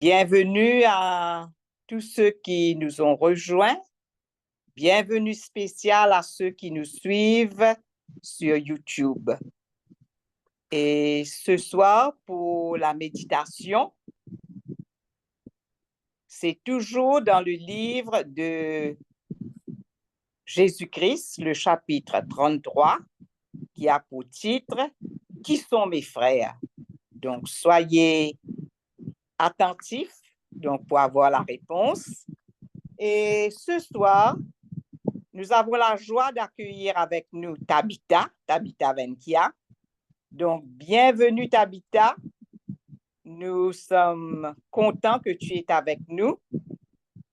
Bienvenue à tous ceux qui nous ont rejoints. Bienvenue spéciale à ceux qui nous suivent sur YouTube. Et ce soir, pour la méditation, c'est toujours dans le livre de Jésus-Christ, le chapitre 33, qui a pour titre « Qui sont mes frères ?» Donc, soyez attentifs pour avoir la réponse. Et ce soir, nous avons la joie d'accueillir avec nous Tabitha Venkia. Donc, bienvenue Tabitha. Nous sommes contents que tu es avec nous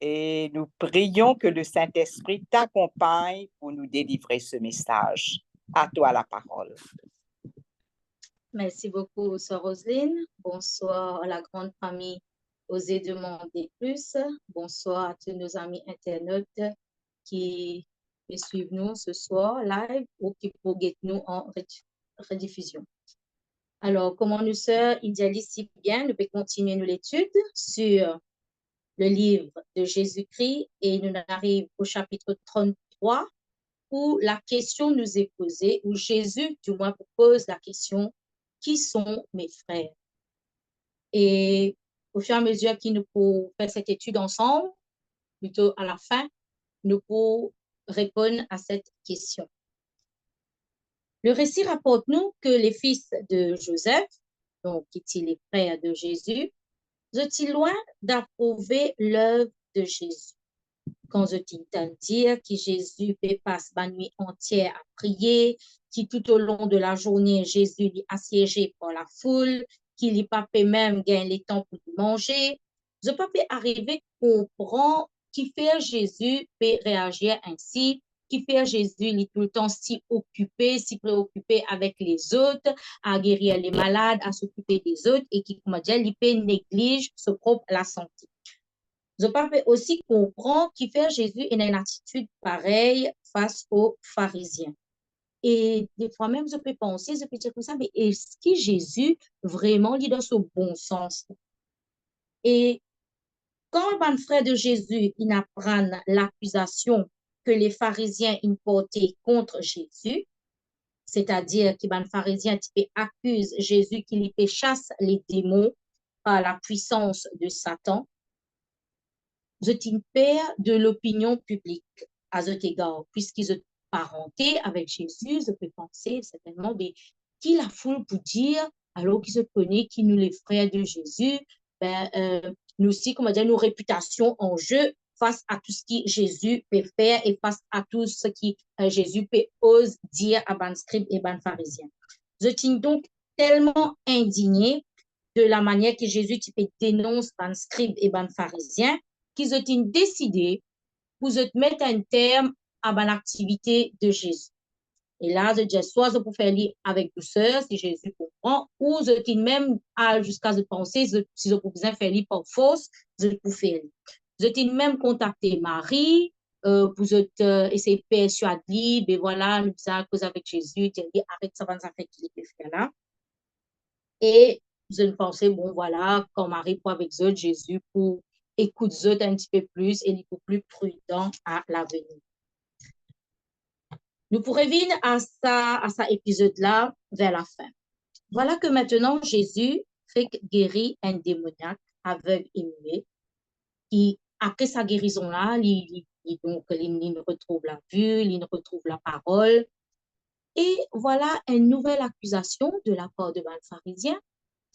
et nous prions que le Saint-Esprit t'accompagne pour nous délivrer ce message. À toi la parole. Merci beaucoup, Sœur Roselyne. Bonsoir à la grande famille Osez demander plus. Bonsoir à tous nos amis internautes qui suivent nous ce soir live ou qui pourguettent nous en rediffusion. Alors, comment nous sœurs idéalisent si bien, nous pouvons continuer nos études sur le livre de Jésus-Christ et nous arrivons au chapitre 33 où la question nous est posée, où Jésus, du moins, pose la question: qui sont mes frères? Et au fur et à mesure que nous pouvons faire cette étude ensemble, plutôt à la fin, nous pouvons répondre à cette question. Le récit rapporte nous que les fils de Joseph, donc qui étaient les frères de Jésus, étaient loin d'approuver l'œuvre de Jésus. Quand je t'entends dire que Jésus passe la nuit entière à prier, qui tout au long de la journée, Jésus est assiégé par la foule, qu'il n'y pas même gagner le temps pour manger, je peux arriver à comprendre qui fait Jésus peut réagir ainsi, qui fait Jésus est tout le temps si occupé, si préoccupé avec les autres, à guérir les malades, à s'occuper des autres, et qui, comme dire, il peut négliger sa propre la santé. Je peux aussi comprendre qui fait Jésus une attitude pareille face aux pharisiens. Et des fois même, je peux penser, je peux dire comme ça, mais est-ce que Jésus vraiment dit dans ce bon sens? Et quand un frère de Jésus il apprend l'accusation que les pharisiens portaient contre Jésus, c'est-à-dire que les pharisiens accusent Jésus qu'il chasse les démons par la puissance de Satan, je t'ai peur de l'opinion publique à cet égard, puisqu'ils sont parentés avec Jésus, je peux penser certainement, mais qui la foule pour dire, alors qu'ils se connaissent, qui nous les frères de Jésus, nous aussi, comment dire, nos réputations en jeu face à tout ce que Jésus peut faire et face à tout ce que Jésus peut ose dire à ban scribes et ban pharisiens. Je suis donc tellement indigné de la manière que Jésus dénonce ban scribes et ban pharisiens, qu'ils ont décidé pour mettre un terme à l'activité de Jésus. Et là, je dis, soit je peux faire lire avec douceur, si Jésus comprend, ou je dis même jusqu'à se penser, si je peux bien faire lire par force, je peux faire lire. Je dis même contacter Marie, pour essayer de persuader, et voilà, nous faisons cause avec Jésus, avec ça, ça fait qu'il peut faire là. Et je pensais, bon, voilà, quand Marie pour avec eux, Jésus pour écoute eux un petit peu plus et il est plus prudent à l'avenir. Nous pourrons venir à ça épisode-là vers la fin. Voilà que maintenant, Jésus fait guérir un démoniaque aveugle et muet qui, après sa guérison-là, il retrouve la vue, il retrouve la parole. Et voilà une nouvelle accusation de la part de les pharisiens.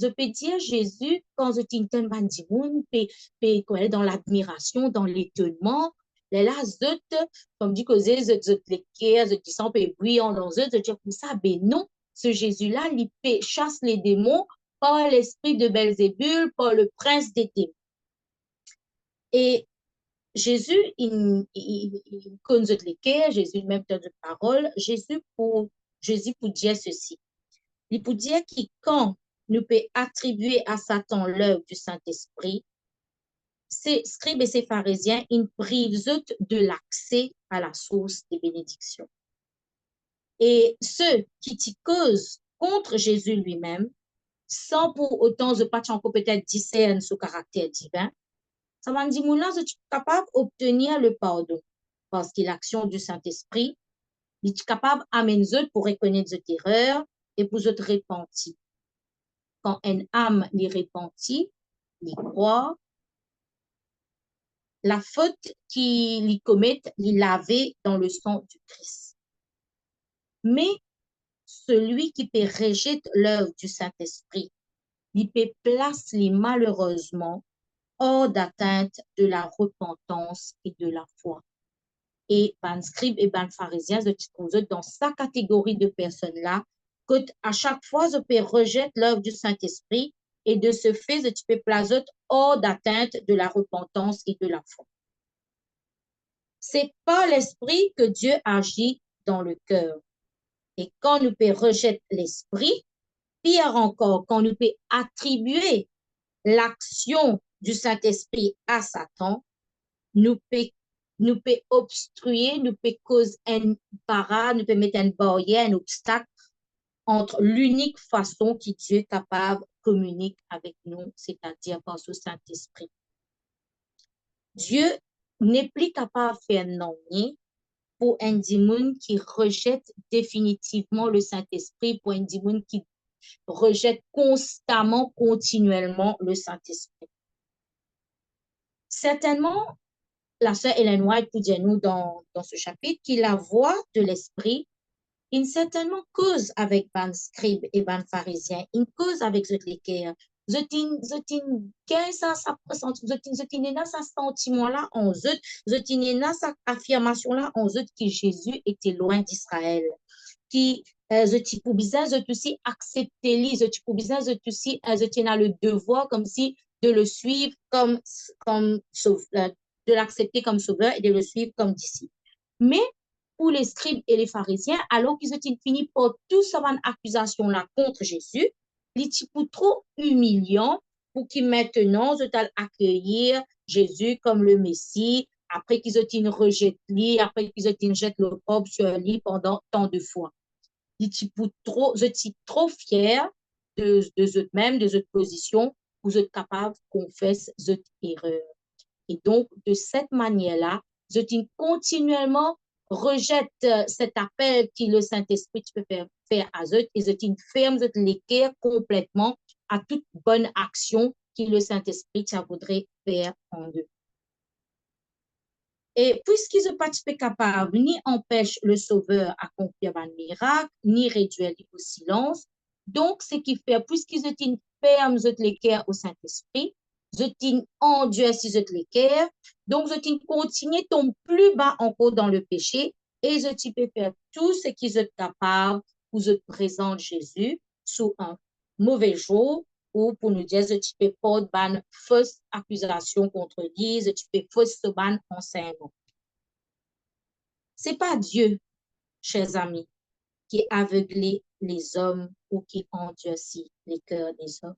Je peux dire Jésus, quand je t'entends bandimoun, peut dans l'admiration, dans l'étonnement, là, comme dit que je l'équerre, je dis ça, peut briller dans eux, je dis comme ça, ben non, ce Jésus-là, il chasse les démons par l'esprit de Belzébul, par le prince des démons. Et Jésus, il connaît l'équerre, Jésus même dans de parole, Jésus pour dire ceci. Il peut dire que quand nous peut attribuer à Satan l'œuvre du Saint-Esprit, ces scribes et ces pharisiens, ils privent de l'accès à la source des bénédictions. Et ceux qui t'y causent contre Jésus lui-même, sans pour autant je pas encore peut-être discerne ce caractère divin, ça va dire là, je suis capable d'obtenir le pardon parce que l'action du Saint-Esprit, il est capable d'amener eux pour reconnaître cette erreur et pour se repentir. Quand une âme les repentit, les croit, la faute qu'ils commettent, les laver dans le sang du Christ. Mais celui qui peut rejeter l'œuvre du Saint-Esprit, il peut placer malheureusement hors d'atteinte de la repentance et de la foi. Et ban scribes et ban pharisiens, dans sa catégorie de personnes-là, que à chaque fois, je peux rejeter l'œuvre du Saint-Esprit et de ce fait, je peux placer hors d'atteinte de la repentance et de la foi. C'est par l'esprit que Dieu agit dans le cœur. Et quand nous peut rejeter l'esprit, pire encore, quand nous peut attribuer l'action du Saint-Esprit à Satan, nous peut obstruer, nous peut causer un para, nous peut mettre une barrière, un obstacle entre l'unique façon que Dieu est capable de communiquer avec nous, c'est-à-dire par ce Saint-Esprit. Dieu n'est plus capable de faire non pour un démon qui rejette définitivement le Saint-Esprit, pour un démon qui rejette constamment, continuellement le Saint-Esprit. Certainement, la sœur Ellen White peut dire nous dans ce chapitre que la voix de l'Esprit, une certainement cause avec ban scribes et ban pharisiens, une cause avec les cœurs. Ça sentiment là en eux, ça affirmation là en eux que Jésus était loin d'Israël, qui je pour bizarre je aussi accepter lui, je pour bizarre je aussi je le devoir comme si de le suivre comme de l'accepter comme sauveur et de le suivre comme disciple. Mais pour les scribes et les pharisiens, alors qu'ils ont fini par tout cette accusation-là contre Jésus, les types trop humiliants pour qu'ils maintenant se accueillir Jésus comme le Messie, après qu'ils ont rejeté lui, après qu'ils ont jeté le l'opprobre sur lui pendant tant de fois. Les types trop, je suis trop fier de eux-mêmes, de cette position, vous êtes capable de confesser cette erreur. Et donc, de cette manière-là, je continuellement rejette cet appel que le Saint-Esprit peut faire à eux et je ferme l'équerre complètement à toute bonne action que le Saint-Esprit voudrait faire en eux. Et puisqu'ils ne sont pas capables, ni empêchent le Sauveur à accomplir un miracle, ni réduire au silence, donc ce qui fait, puisqu'ils sont fermes l'équerre au Saint-Esprit, je en Dieu si je l'équerre, donc je continue tombe plus bas encore dans le péché et je peux faire tout ce qu'ils sont capables pour je présente Jésus sous un mauvais jour ou pour nous dire je peux porter une fausse accusation contre lui, je peux fausse ban enseignement. C'est pas Dieu, chers amis, qui aveugle les hommes ou qui endurcit les cœurs des hommes.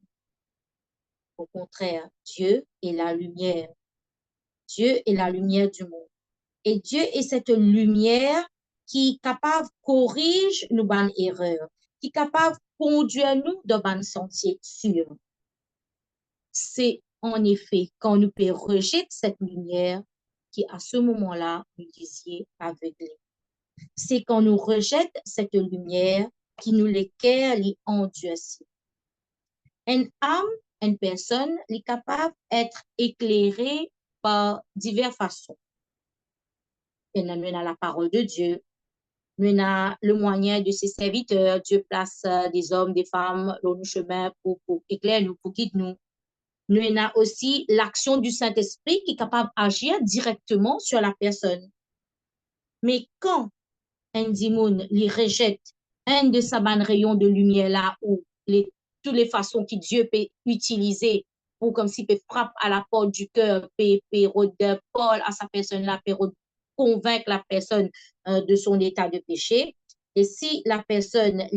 Au contraire, Dieu est la lumière. Dieu est la lumière du monde. Et Dieu est cette lumière qui est capable de corriger nos bonnes erreurs, qui est capable de conduire nous dans un sentier sûr. C'est en effet quand nous pouvons rejeter cette lumière qui, à ce moment-là, nous disiez aveuglés. C'est quand nous rejetons cette lumière qui nous l'équerre, les endurcit. Une âme, une personne est capable d'être éclairée par diverses façons. Nous avons la parole de Dieu, nous avons le moyen de ses serviteurs, Dieu place des hommes, des femmes dans le chemin pour éclairer nous, pour guider nous. Nous avons aussi l'action du Saint-Esprit qui est capable d'agir directement sur la personne. Mais quand un démon les rejette un de ces rayons de lumière là ou toutes les façons que Dieu peut utiliser pour comme s'il peut frapper à la porte du cœur, de Paul à sa personne là, convaincre la personne de son état de péché. Et si la personne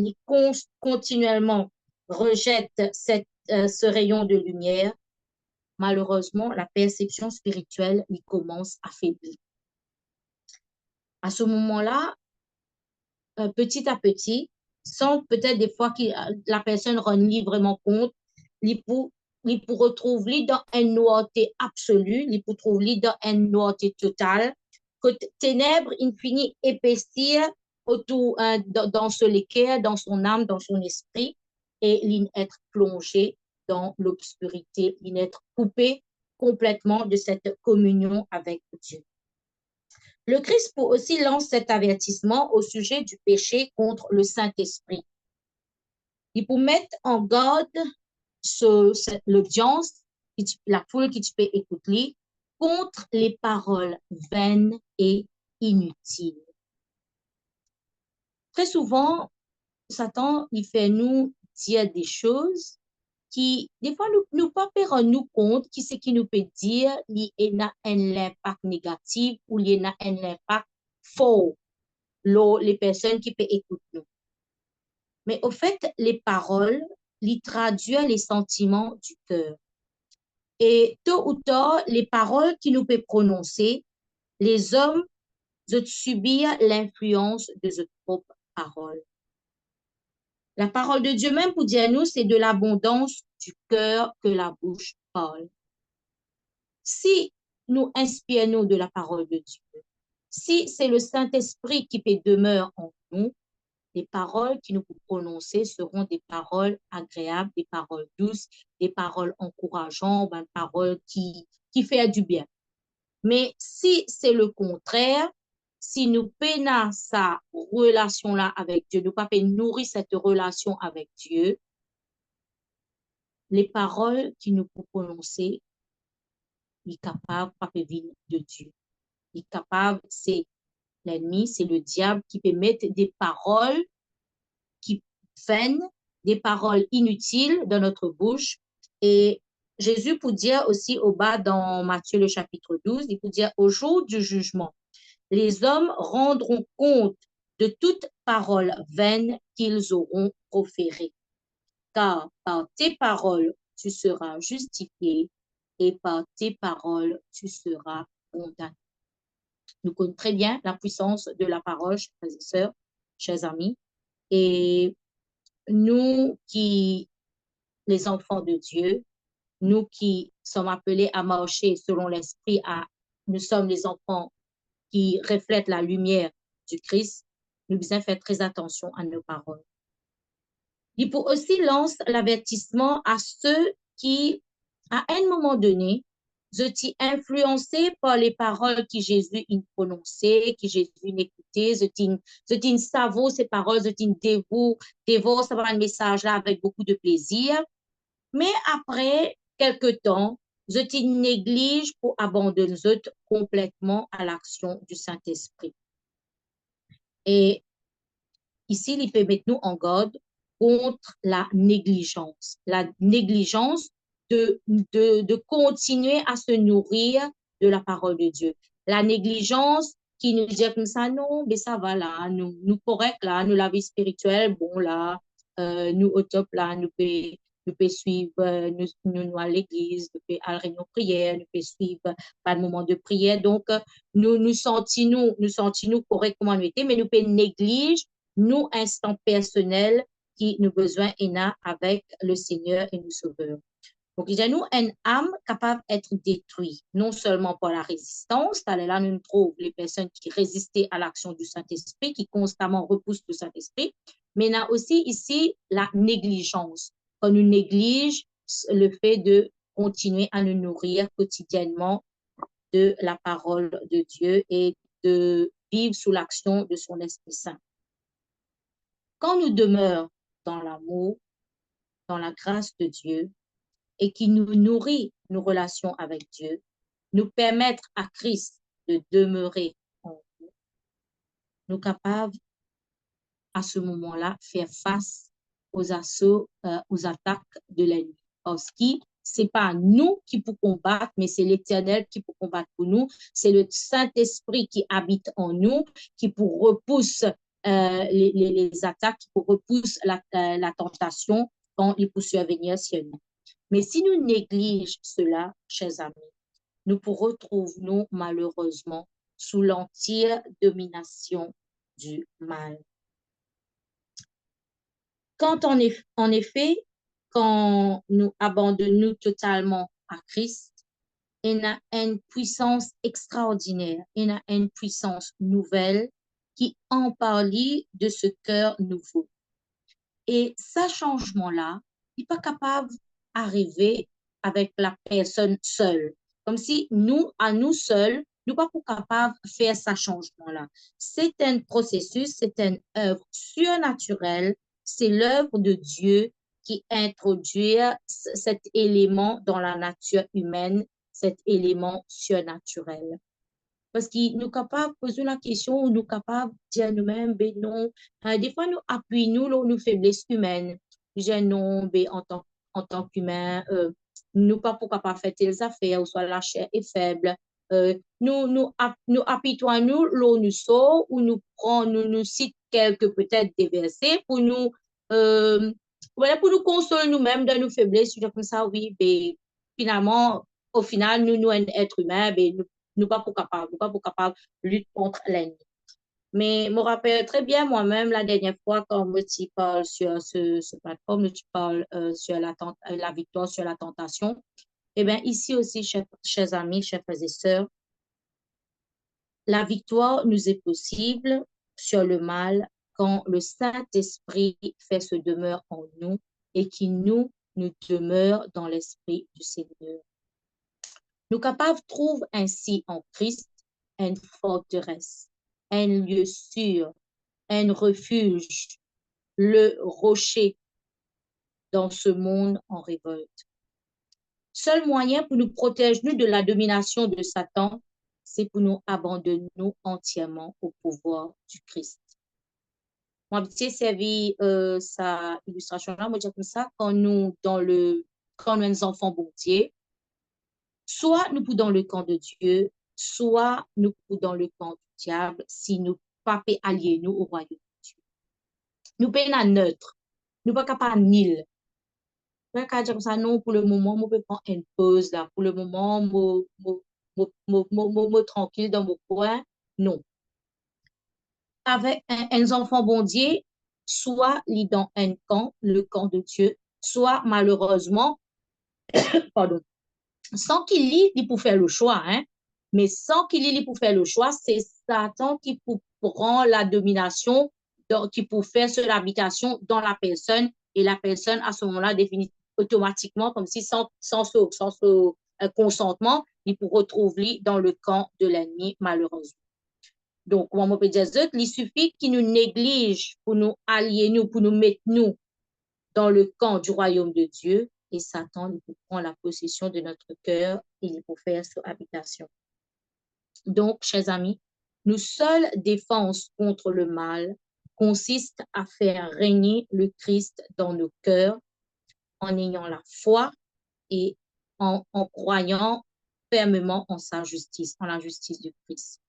continuellement rejette ce rayon de lumière, malheureusement, la perception spirituelle lui commence à faiblir. À ce moment-là, petit à petit, sans peut-être des fois que la personne rend vraiment compte, il pour retrouver dans une noirté absolue, il pour trouver dans une noirté totale, que ténèbres infinies épaissir autour, dans ce cœur, dans son âme, dans son esprit, et être plongé dans l'obscurité, être coupé complètement de cette communion avec Dieu. Le Christ aussi lance cet avertissement au sujet du péché contre le Saint-Esprit. Il peut mettre en garde l'audience, la foule qui tu peux écouter, contre les paroles vaines et inutiles. Très souvent, Satan, il fait nous dire des choses qui, des fois, nous pas rendre nous compte qui c'est qui nous peut dire il y a un impact négatif ou il y a un impact faux, les personnes qui peuvent écouter nous. Mais au fait, les paroles, ils traduisent les sentiments du cœur. Et tôt ou tard, les paroles qui nous peuvent prononcer, les hommes de subir l'influence de cette propre parole. La parole de Dieu même pour dire nous, c'est de l'abondance du cœur que la bouche parle. Si nous inspirons de la parole de Dieu, si c'est le Saint-Esprit qui peut demeurer en nous, les paroles qui nous prononcer seront des paroles agréables, des paroles douces, des paroles encourageantes, des paroles qui font du bien. Mais si c'est le contraire, si nous peinons sa relation-là avec Dieu, nous pas nourrir cette relation avec Dieu, les paroles qui nous prononcer, il est capable de venir de Dieu. Il est capable, c'est l'ennemi, c'est le diable qui peut mettre des paroles qui viennent, des paroles inutiles dans notre bouche. Et Jésus pour dire aussi au bas dans Matthieu le chapitre 12, il peut dire au jour du jugement, les hommes rendront compte de toute parole vaine qu'ils auront proférée. Car par tes paroles, tu seras justifié et par tes paroles, tu seras condamné. Nous connaissons très bien la puissance de la parole, chers frères et sœurs, chers amis. Et nous qui, les enfants de Dieu, nous qui sommes appelés à marcher selon l'esprit, nous sommes les enfants qui reflètent la lumière du Christ, nous devons faire très attention à nos paroles. Il faut aussi lancer l'avertissement à ceux qui, à un moment donné, étaient influencés par les paroles que Jésus a prononcées, que Jésus a écoutées, étaient savent ces paroles, étaient dévouent ce message-là avec beaucoup de plaisir. Mais après quelque temps, étaient négligent pour abandonner complètement à l'action du Saint-Esprit. Et ici, il peut mettre nous en garde contre la négligence. La négligence de continuer à se nourrir de la parole de Dieu. La négligence qui nous dit comme ça, non, mais ça va là, nous correct là, nous la vie spirituelle, bon là, nous au top là, nous peut suivre, nous à l'église, nous peut à la réunion prière, nous peut suivre pas de moment de prière. Donc, nous sentons correctement nous était, mais nous peut négliger nous instant personnel qui nous besoin avec le Seigneur et nous Sauveur. Donc, il y a nous une âme capable d'être détruite, non seulement par la résistance, là nous trouvons les personnes qui résistaient à l'action du Saint-Esprit, qui constamment repoussent le Saint-Esprit, mais il y a aussi ici la négligence, quand nous néglige le fait de continuer à nous nourrir quotidiennement de la parole de Dieu et de vivre sous l'action de son Esprit Saint. Quand nous demeurons dans l'amour, dans la grâce de Dieu, et qui nous nourrit nos relations avec Dieu, nous permettre à Christ de demeurer en nous, nous capables à ce moment-là faire face aux assauts, aux attaques de l'ennemi. Parce que c'est pas nous qui pour combattre, mais c'est l'Éternel qui pour combattre pour nous. C'est le Saint-Esprit qui habite en nous, qui pour repousse les attaques, qui pour repousse la tentation quand il peut survenir sur nous. Mais si nous négligeons cela, chers amis, nous pourrons retrouver nous malheureusement sous l'entière domination du mal. En effet, quand nous abandonnons totalement à Christ, il a une puissance extraordinaire, il a une puissance nouvelle qui en parle de ce cœur nouveau. Et ce changement-là, il n'est pas capable d'arriver avec la personne seule. Comme si nous, à nous seuls, nous ne sommes pas capables de faire ce changement-là. C'est un processus, c'est une œuvre surnaturelle, c'est l'œuvre de Dieu qui introduit cet élément dans la nature humaine, cet élément surnaturel. Parce qu'il nous capable de poser la question, ou nous capable de dire nous-mêmes, ben non, des fois nous appuyons nous, nos faiblesses humaines. J'ai non, ben, en tant qu'humain, nous pas pour capable faire telles affaires, ou soit la chair est faible. Nous appuyons nous, l'eau nous sort, ou nous prend, nous cite quelques peut-être des versets pour nous, voilà, pour nous consoler nous-mêmes de nos faiblesses, comme ça, oui, ben, finalement, au final, nous, un être humain, ben, nous pas pour capable de lutter contre l'ennemi. Mais je me rappelle très bien moi-même la dernière fois quand je parle sur ce plateforme, je parle sur la victoire sur la tentation. Eh bien, ici aussi, chers amis, chers frères et sœurs, la victoire nous est possible sur le mal quand le Saint-Esprit fait se demeure en nous et qui nous demeure dans l'Esprit du Seigneur. Nous capables trouvent ainsi en Christ une forteresse, un lieu sûr, un refuge, le rocher dans ce monde en révolte. Seul moyen pour nous protéger nous de la domination de Satan, c'est pour nous abandonner nous entièrement au pouvoir du Christ. Moi, j'ai servi sa illustration-là, moi, je dis comme ça, quand nous sommes enfants bon Dieu, soit nous pouvons dans le camp de Dieu, soit nous pouvons dans le camp du diable, si nous pas allier nous au royaume de Dieu. Nous sommes neutre, nous ne sommes pas nil. Nous ne dire comme ça, non, pour le moment, je peux prendre une pause là. Pour le moment, je tranquille dans mon coin. Non. Avec un enfant bon Dieu, soit il dans un camp, le camp de Dieu, soit malheureusement, pardon, sans qu'il lit, il peut faire le choix, hein. Mais sans qu'il lit, il peut faire le choix, c'est Satan qui prend la domination, qui peut faire sur l'habitation dans la personne, et la personne, à ce moment-là, définit automatiquement, comme si sans ce consentement, il peut retrouver dans le camp de l'ennemi, malheureusement. Donc, on peut dire, il suffit qu'il nous néglige pour nous allier, nous, pour nous mettre nous dans le camp du royaume de Dieu, et Satan il prend la possession de notre cœur et il peut faire son habitation. Donc, chers amis, nos seules défenses contre le mal consistent à faire régner le Christ dans nos cœurs en ayant la foi et en croyant fermement en sa justice, en la justice de Christ.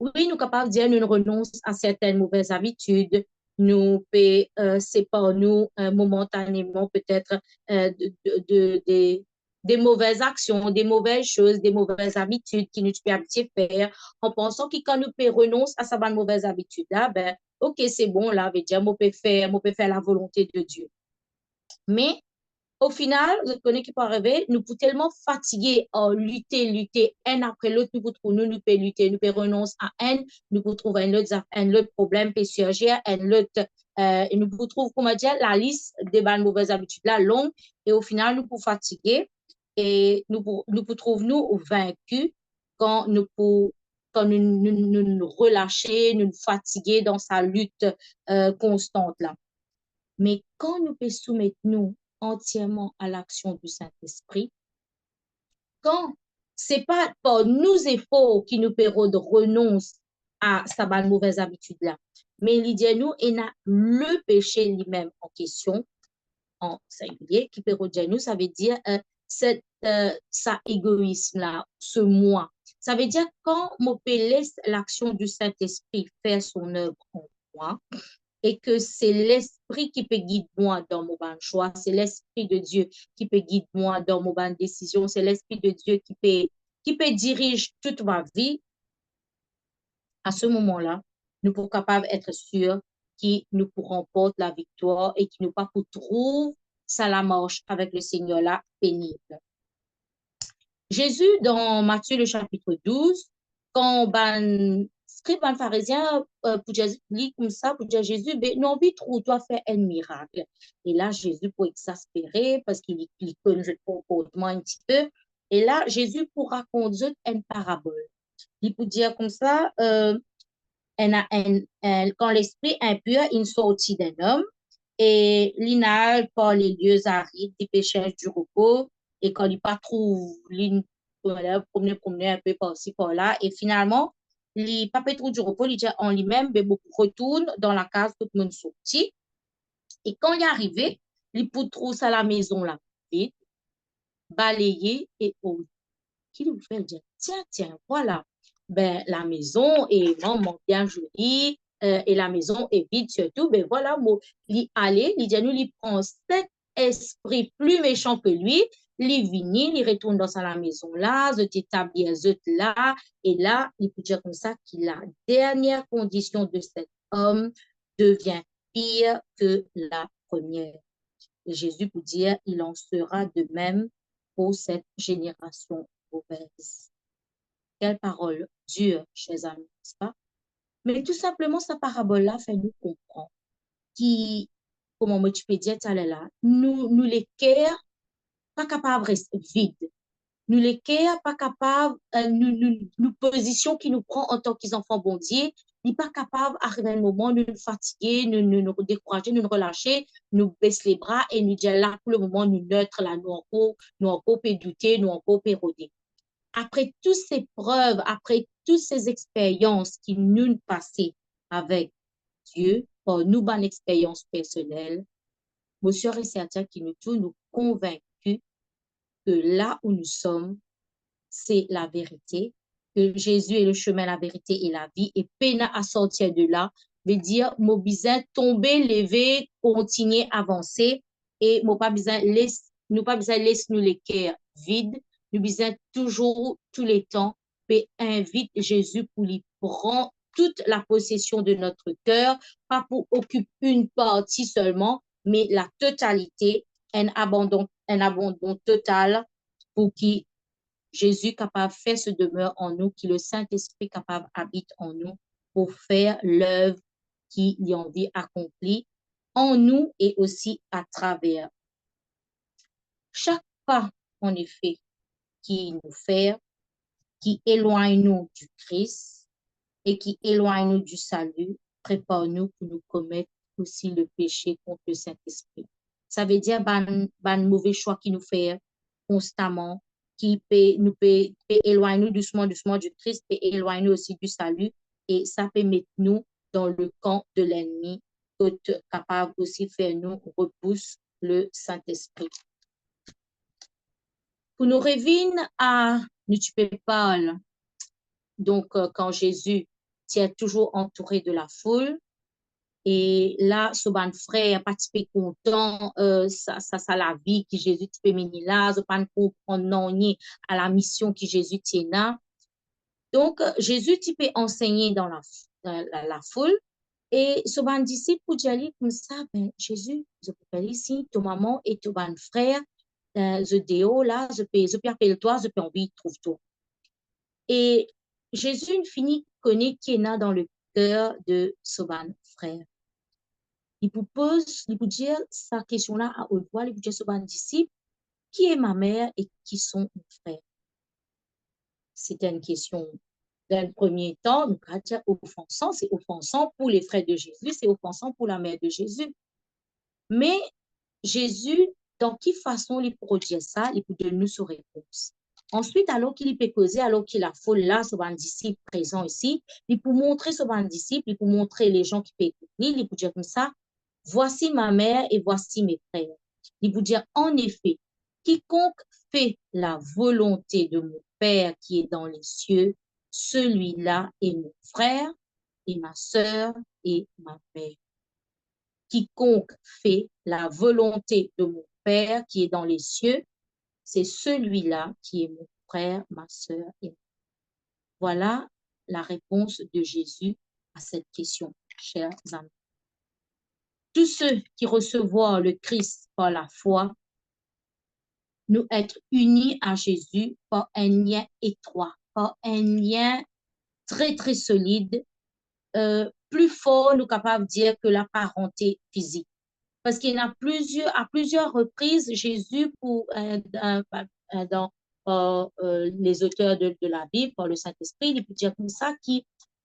Oui, nous sommes capables de dire nous renonçons à certaines mauvaises habitudes, nous séparons momentanément peut-être des mauvaises actions, des mauvaises choses, des mauvaises habitudes qui nous permettent de faire, en pensant que quand nous renoncer à ces mauvaises habitudes-là, ben, ok, c'est bon, là, veut dire, on peut faire la volonté de Dieu. Mais au final, vous connaissez qui peut arriver, nous pouvons tellement fatiguer à lutter, un après l'autre, nous pouvons lutter, nous pouvons renoncer à un, nous pouvons trouver un autre problème, peut surgir, et nous pouvons trouver, comment dire, la liste des bonnes mauvaises habitudes là longue, et au final, nous pouvons fatiguer, et nous pouvons trouver nous vaincus quand nous relâcher, nous fatiguer dans sa lutte constante là. Mais quand nous pouvons soumettre nous entièrement à l'action du Saint-Esprit, quand ce n'est pas par nos efforts qui nous permettent de renoncer à sa mauvaise habitude-là, mais il dit nous, il a le péché lui-même en question, en singulier, qui peut dire nous, ça veut dire ça égoïsme-là, ce moi. Ça veut dire quand on laisse l'action du Saint-Esprit faire son œuvre en moi, et que c'est l'esprit qui peut guider moi dans mon bon choix, c'est l'esprit de Dieu qui peut guider moi dans mon bonne décision, c'est l'esprit de Dieu qui peut diriger toute ma vie. À ce moment-là, nous sommes capables d'être sûrs qui nous remporte la victoire et qui nous pas pour trouver ça la marche avec le Seigneur là pénible. Jésus, dans Matthieu le chapitre 12, quand ban scribe ban pharisien pour Jésus, lit comme ça, pour dire Jésus, ben, non, vite, trop, toi faire un miracle. Et là, Jésus, pour exaspérer, parce qu'il connaît le comportement un petit peu, et là, Jésus, pour raconter une parabole. Il peut dire comme ça, quand l'esprit impur, il sortit d'un homme, et l'inal par les lieux arides, des pécheurs du repos, et quand il pas trouve, il promener un peu par-ci, par-là, et finalement, il pas trop du repos, il dit en lui-même, mais beaucoup retourne dans la case, tout le monde sortit, et quand il est arrivé, il peut trouver à la maison là, vite, balayé et oh, qui lui fait dire, tiens, tiens, voilà, ben, la maison est vraiment bien jolie et la maison est vide surtout, ben voilà, moi, il allait, il dit, nous, il prend cet esprit plus méchant que lui, il vient, il retourne dans sa la maison là, il établit là, et là, il peut dire comme ça que la dernière condition de cet homme devient pire que la première. Et Jésus peut dire, il en sera de même pour cette génération mauvaise. Quelle parole dure, chers amis, n'est-ce pas? Mais tout simplement, cette parabole-là fait nous comprendre qui, comment moi tu peux dire, là, nous les cœurs pas capables de rester vides. Nous les cœurs pas capables, nous position qui nous prend en tant qu'enfants bon Dieu, n'est pas capable d'arriver un moment de nous fatiguer, nous décourager, nous relâcher, nous baisser les bras et nous dire là, pour le moment, nous neutres, là, nous encore peut douter, nous encore peut rôder. Après toutes ces preuves, après toutes ces expériences qui nous passées avec Dieu, pour nous, une expérience personnelle, monsieur et certain qui nous tous nous convaincus que là où nous sommes, c'est la vérité, que Jésus est le chemin, la vérité et la vie, et peine à sortir de là, veut dire, mon besoin tomber, lever, continuer, avancer, et mon pas besoin laisse, nous pas besoin laisse nous les cœurs vides, nous besoin toujours, tous les temps, et invite Jésus pour lui prendre toute la possession de notre cœur, pas pour occuper une partie seulement, mais la totalité, un abandon total pour qui Jésus capable de faire ce demeure en nous, qui le Saint-Esprit capable habite en nous pour faire l'œuvre qui y envie accomplie en nous et aussi à travers. Chaque pas, en effet, qui nous fait, qui éloigne nous du Christ et qui éloigne nous du salut, prépare-nous pour nous commettre aussi le péché contre le Saint-Esprit. Ça veut dire ban mauvais choix qui nous fait constamment, qui peut éloigner nous doucement, doucement du Christ, et éloigner nous aussi du salut. Et ça peut mettre nous dans le camp de l'ennemi, capable aussi de faire nous repousse le Saint-Esprit. Pour nous revenir à ne tu peux pas, donc quand Jésus tient toujours entouré de la foule, et là, ce ban frère, pas petit peu content, ça la vie que Jésus peut mener là, ce pas comprendre non ni à la mission que Jésus tient là. Donc, Jésus peut enseigner dans la foule, et ce ban disciple pour dire comme ça, ben, Jésus, je peux faire ici, ton maman et ton ban frère, je déo là, je peux appeler toi, je peux envie, trouve-toi. Et Jésus finit connaît qui est là dans le cœur de ce ban frère. Il vous pose, il vous dit sa question-là à haute voix, il vous dit ce ban disciple, qui est ma mère et qui sont mes frères? C'était une question d'un premier temps, donc à dire offensant, c'est offensant pour les frères de Jésus, c'est offensant pour la mère de Jésus. Mais Jésus, dans quelle façon il peut dire ça, il peut donner nous sa réponse. Ensuite, alors qu'il peut causer, alors qu'il a foule là, ce ban disciple présent ici, il peut montrer ce ban disciple, il peut montrer les gens qui peuvent écouter, il peut dire comme ça, voici ma mère et voici mes frères. Il vous dire, en effet, quiconque fait la volonté de mon Père qui est dans les cieux, celui-là est mon frère et ma sœur et ma mère. Quiconque fait la volonté de mon Père qui est dans les cieux, c'est celui-là qui est mon frère, ma sœur et ma mère. Voilà la réponse de Jésus à cette question, chers amis. tous ceux qui recevront le Christ par la foi, nous être unis à Jésus par un lien étroit, par un lien très, très solide, plus fort, nous capables de dire que la parenté physique. Parce qu'il y en a à plusieurs reprises, Jésus, dans les auteurs de la Bible, par le Saint-Esprit, il peut dire comme ça,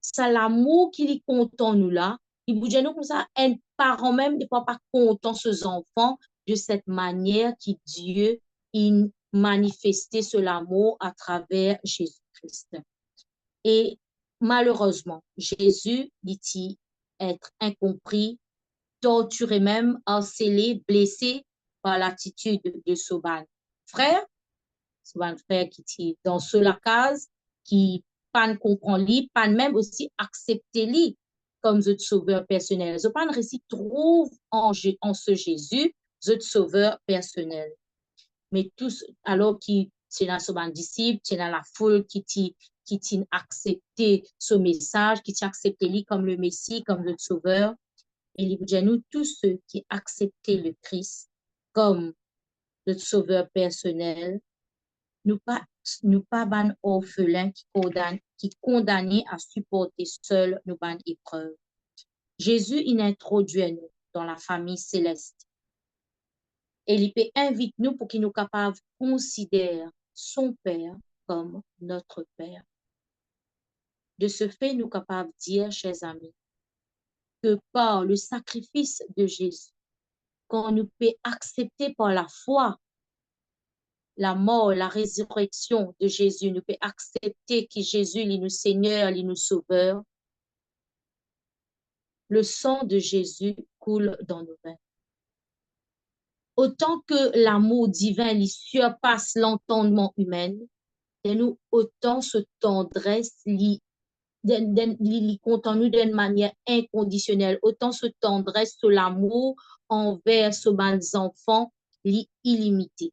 c'est l'amour qu'il est content nous là. Il peut dire nous comme ça, un parent même ne peut pas content ses enfants de cette manière que Dieu il manifestait ce l'amour à travers Jésus-Christ. Et malheureusement, Jésus dit être incompris, torturé même, harcelé, blessé par l'attitude de Soban frère, Soban frère qui est dans la case, qui pas comprend lui, pas même aussi accepter lui comme notre sauveur personnel. Je pas récit trouve en ce Jésus, notre sauveur personnel. Mais tous, alors qui c'est dans son disciple, c'est dans la foule qui t'a accepté ce message, qui t'a accepté lui comme le Messie, comme le Sauveur. Et il dit nous, tous ceux qui acceptaient le Christ comme notre Sauveur personnel, nous pas ban orphelins qui condamnés à supporter seuls nos ban épreuves. Jésus, il introduit nous dans la famille céleste. Et il peut inviter nous pour qu'il nous capable de considérer son Père comme notre Père. De ce fait, nous capables de dire, chers amis, que par le sacrifice de Jésus, qu'on nous peut accepter par la foi la mort, la résurrection de Jésus, nous peut accepter que Jésus est nous Seigneur, il nous Sauveur. Le sang de Jésus coule dans nos veines. Autant que l'amour divin lui surpasse l'entendement humain, et nous autant ce tendresse lui compte en nous d'une manière inconditionnelle, autant ce tendresse, ce l'amour envers ce enfants illimité.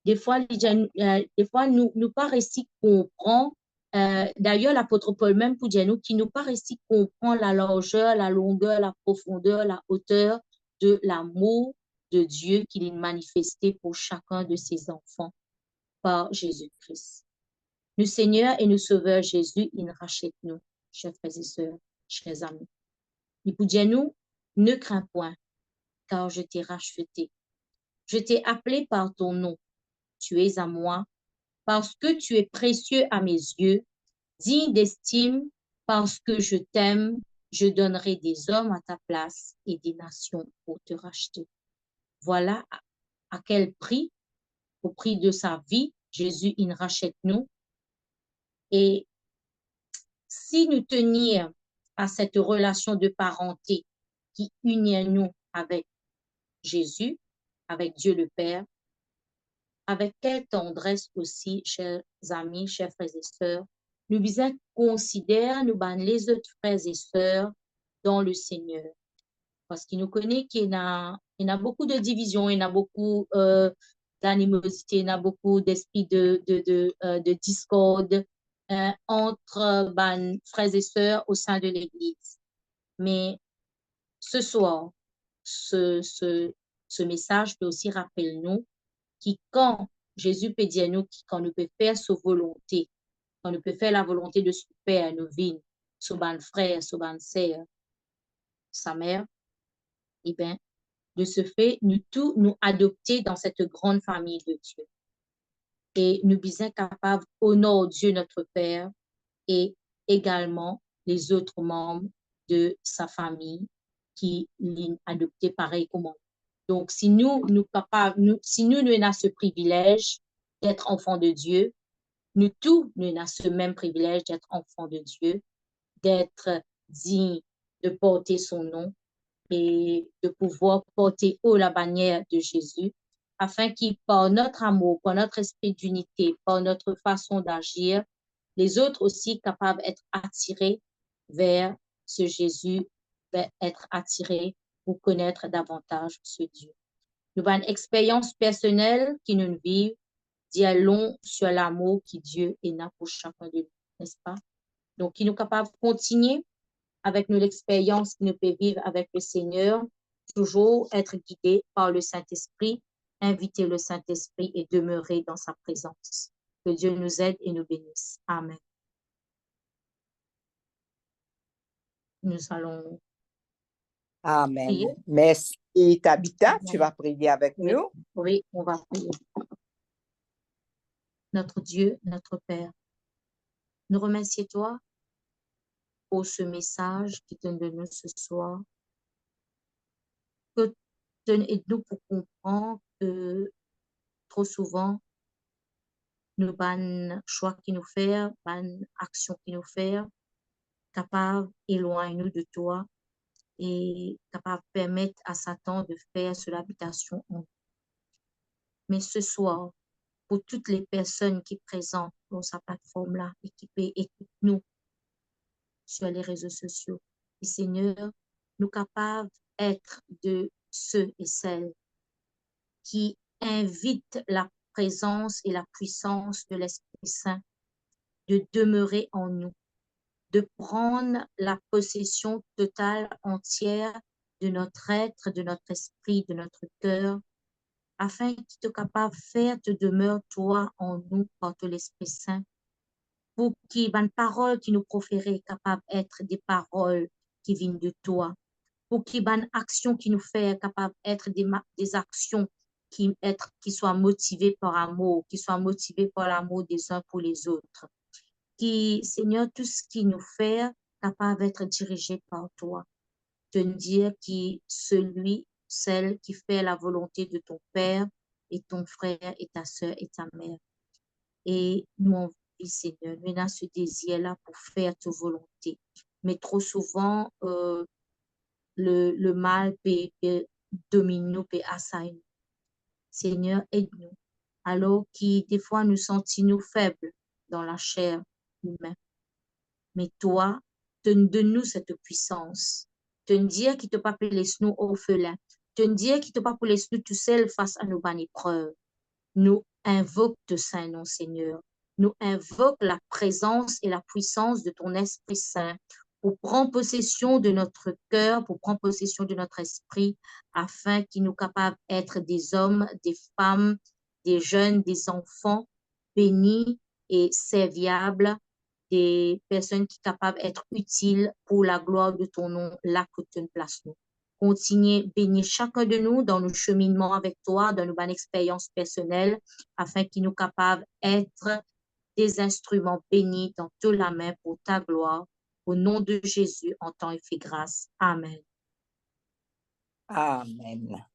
Des fois, nous pas réussi comprendre. D'ailleurs, l'apôtre Paul même pour dire nous qui nous pas réussi comprendre la largeur, la longueur, la profondeur, la hauteur de l'amour de Dieu qu'il a manifesté pour chacun de ses enfants par Jésus-Christ. Le Seigneur et le Sauveur Jésus, il rachète nous, chers frères et sœurs, chers amis. Il peut dire nous, ne crains point, car je t'ai racheté. Je t'ai appelé par ton nom. Tu es à moi, parce que tu es précieux à mes yeux, digne d'estime, parce que je t'aime, je donnerai des hommes à ta place et des nations pour te racheter. Voilà à quel prix, au prix de sa vie, Jésus, il rachète nous. Et si nous tenions à cette relation de parenté qui unit nous avec Jésus, avec Dieu le Père, avec quelle tendresse aussi, chers amis, chers frères et sœurs, nous devons considérer nous les autres frères et sœurs dans le Seigneur. Parce qu'il nous connaît qu'il y a beaucoup de divisions, il y a beaucoup d'animosité, il y a beaucoup d'esprit de discorde entre frères et sœurs au sein de l'Église. Mais ce soir, ce message peut aussi rappeler nous que quand Jésus peut dire nous, quand nous peut faire sa volonté, quand nous peut faire la volonté de son Père, nous vînes, son frère, son sœur, sa mère, eh bien, de ce fait, nous tous nous adopter dans cette grande famille de Dieu. Et nous sommes capables d'honorer Dieu notre Père et également les autres membres de sa famille qui l'ont adopté pareil comme nous. Donc, si nous avons ce privilège d'être enfants de Dieu, nous tous, nous avons ce même privilège d'être enfants de Dieu, d'être dignes de porter son nom et de pouvoir porter haut la bannière de Jésus, afin qu'il, par notre amour, par notre esprit d'unité, par notre façon d'agir, les autres aussi capables d'être attirés vers ce Jésus, être attirés pour connaître davantage ce Dieu. Nous avons une expérience personnelle qui nous vit, dit long sur l'amour que Dieu est là pour chacun de nous, n'est-ce pas? Donc, il nous capable de continuer avec nous l'expérience que nous peut vivre avec le Seigneur, toujours être guidé par le Saint-Esprit, inviter le Saint-Esprit et demeurer dans sa présence. Que Dieu nous aide et nous bénisse. Amen. Nous allons Amen. prier. Merci, Tabitha. Tu vas prier avec Oui. nous? Oui, on va prier. Notre Dieu, notre Père, nous remercions toi pour ce message qui te donne ce soir. Que aide-nous pour comprendre que trop souvent, nous ban choix qui nous fait, ban action qui nous fait, capable éloigner-nous de toi et capable permettre à Satan de faire sur l'habitation en nous. Mais ce soir, pour toutes les personnes qui présentent dans sa plateforme-là et qui écoutent nous sur les réseaux sociaux, et Seigneur, nous capables d'être de ceux et celles qui invitent la présence et la puissance de l'Esprit Saint de demeurer en nous, de prendre la possession totale, entière de notre être, de notre esprit, de notre cœur, afin qu'il te capable de faire te demeure toi en nous par l'Esprit Saint, pour qu'il y ait une parole qui nous proférait capable d'être des paroles qui viennent de toi, pour qu'il y ait une action qui nous fait capable d'être des actions qui soient motivées par amour, qui soient motivées par l'amour des uns pour les autres. Qui, Seigneur, tout ce qui nous fait capable d'être dirigé par toi. De nous dire qui celui, celle qui fait la volonté de ton Père et ton frère et ta soeur et ta mère. Et nous, on vit, Seigneur, nous avons ce désir-là pour faire ta volonté. Mais trop souvent, le mal peut dominer nous, peut assaillir nous. Seigneur, aide-nous. Alors qui, des fois, nous sentons faibles dans la chair humaine. Mais toi, donne-nous cette puissance. Te dire qu'il ne t'a pas pu laisser nous orphelins. Te dire qu'il ne t'a pas pu laisser nous tout seul face à nos bonnes épreuves. Nous invoque de Saint-Nom, Seigneur. Nous invoque la présence et la puissance de ton Esprit Saint pour prendre possession de notre cœur, pour prendre possession de notre esprit, afin qu'il nous capable d'être des hommes, des femmes, des jeunes, des enfants bénis et serviables, des personnes qui sont capables d'être utiles pour la gloire de ton nom, là que tu nous places nous. Continuez, bénis chacun de nous dans nos cheminements avec toi, dans nos bonnes expériences personnelles, afin qu'ils nous capables d'être des instruments bénis dans toute la main pour ta gloire. Au nom de Jésus, en temps et fait grâce. Amen. Amen.